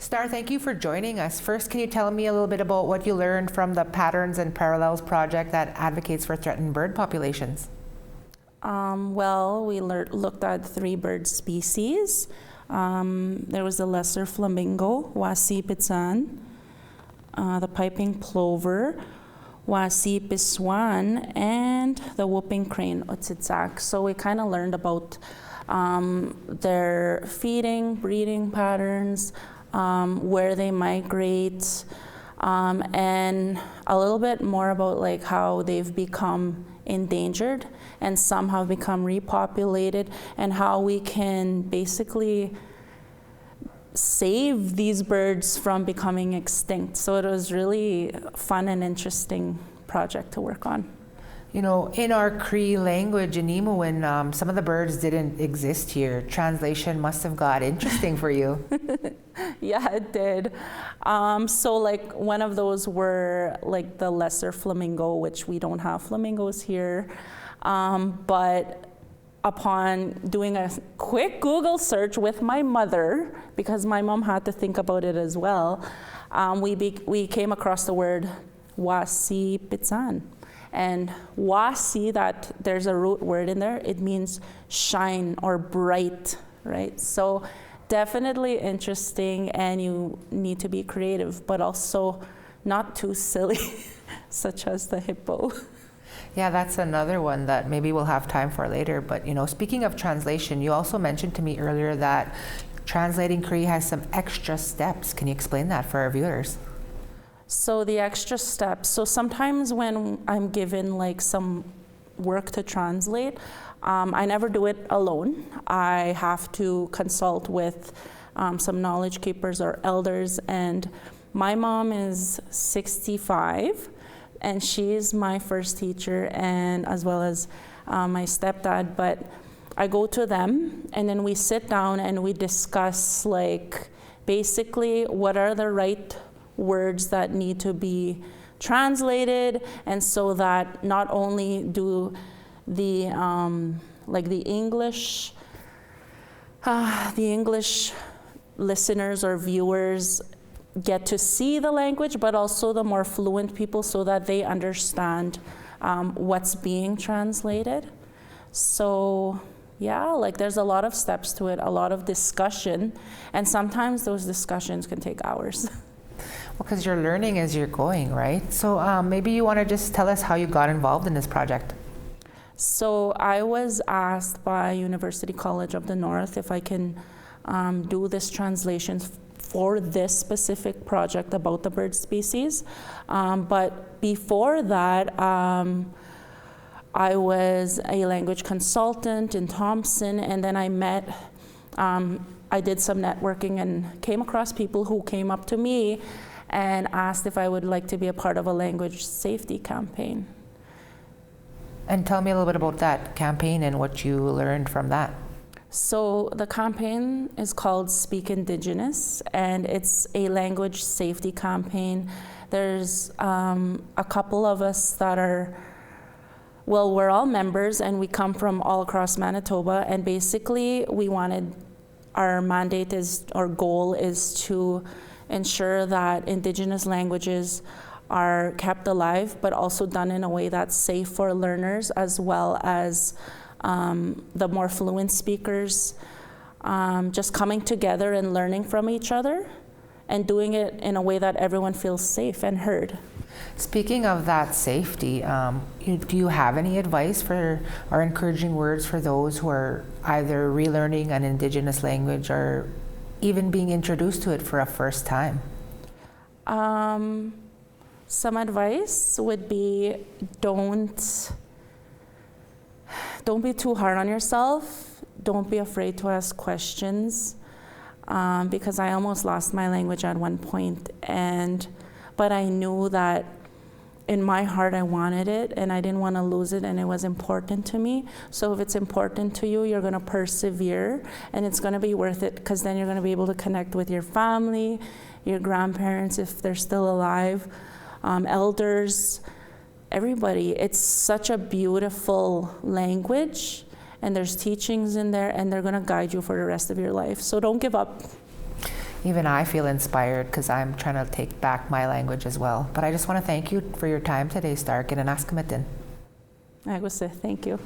Star, thank you for joining us. First, can you tell me a little bit about what you learned from the Patterns and Parallels project that advocates for threatened bird populations? Well, we looked at 3 bird species. There was the lesser flamingo, Wasi-Pitsan, the piping plover, Wasi-Piswan, and the whooping crane, Otsitsak. So we kind of learned about their feeding, breeding patterns, where they migrate, and a little bit more about like how they've become endangered and some have become repopulated, and how we can basically save these birds from becoming extinct. So it was really fun and interesting project to work on. You know, in our Cree language, Ineemowin, some of the birds didn't exist here. Translation must have got interesting for you. Yeah, it did. So like one of those were like the lesser flamingo, which we don't have flamingos here. But upon doing a quick Google search with my mother, because my mom had to think about it as well, we came across the word Wasi-Pitsan. And wasi, that there's a root word in there, it means shine or bright, right? So definitely interesting, and you need to be creative, but also not too silly, such as the hippo. Yeah, that's another one that maybe we'll have time for later. But you know, speaking of translation, you also mentioned to me earlier that translating Cree has some extra steps. Can you explain that for our viewers? So the extra steps, so sometimes when I'm given like some work to translate, I never do it alone. I have to consult with some knowledge keepers or elders, and my mom is 65, and she's my first teacher, and as well as my stepdad, but I go to them and then we sit down and we discuss like basically what are the right words that need to be translated, and so that not only do the like the English listeners or viewers get to see the language, but also the more fluent people, so that they understand what's being translated. So yeah, like there's a lot of steps to it, a lot of discussion, and sometimes those discussions can take hours. Because you're learning as you're going, right? So maybe you want to just tell us how you got involved in this project. So I was asked by University College of the North if I can do this translation for this specific project about the bird species. But before that, I was a language consultant in Thompson, and then I did some networking and came across people who came up to me and asked if I would like to be a part of a language safety campaign. And tell me a little bit about that campaign and what you learned from that. So the campaign is called Speak Indigenous, and it's a language safety campaign. There's a couple of us that are, well, we're all members and we come from all across Manitoba, and basically our mandate is, our goal is to ensure that Indigenous languages are kept alive, but also done in a way that's safe for learners, as well as the more fluent speakers, just coming together and learning from each other and doing it in a way that everyone feels safe and heard. Speaking of that safety, do you have any advice for or encouraging words for those who are either relearning an Indigenous language or even being introduced to it for a first time? Some advice would be don't be too hard on yourself. Don't be afraid to ask questions, because I almost lost my language at one point, but I knew that in my heart I wanted it and I didn't want to lose it, and it was important to me. So if it's important to you, you're going to persevere, and it's going to be worth it, because then you're going to be able to connect with your family, your grandparents if they're still alive, elders, everybody. It's such a beautiful language, and there's teachings in there, and they're going to guide you for the rest of your life. So don't give up. even I feel inspired because I'm trying to take back my language as well. But I just want to thank you for your time today, Stark, and Anaskamitin. I would say thank you.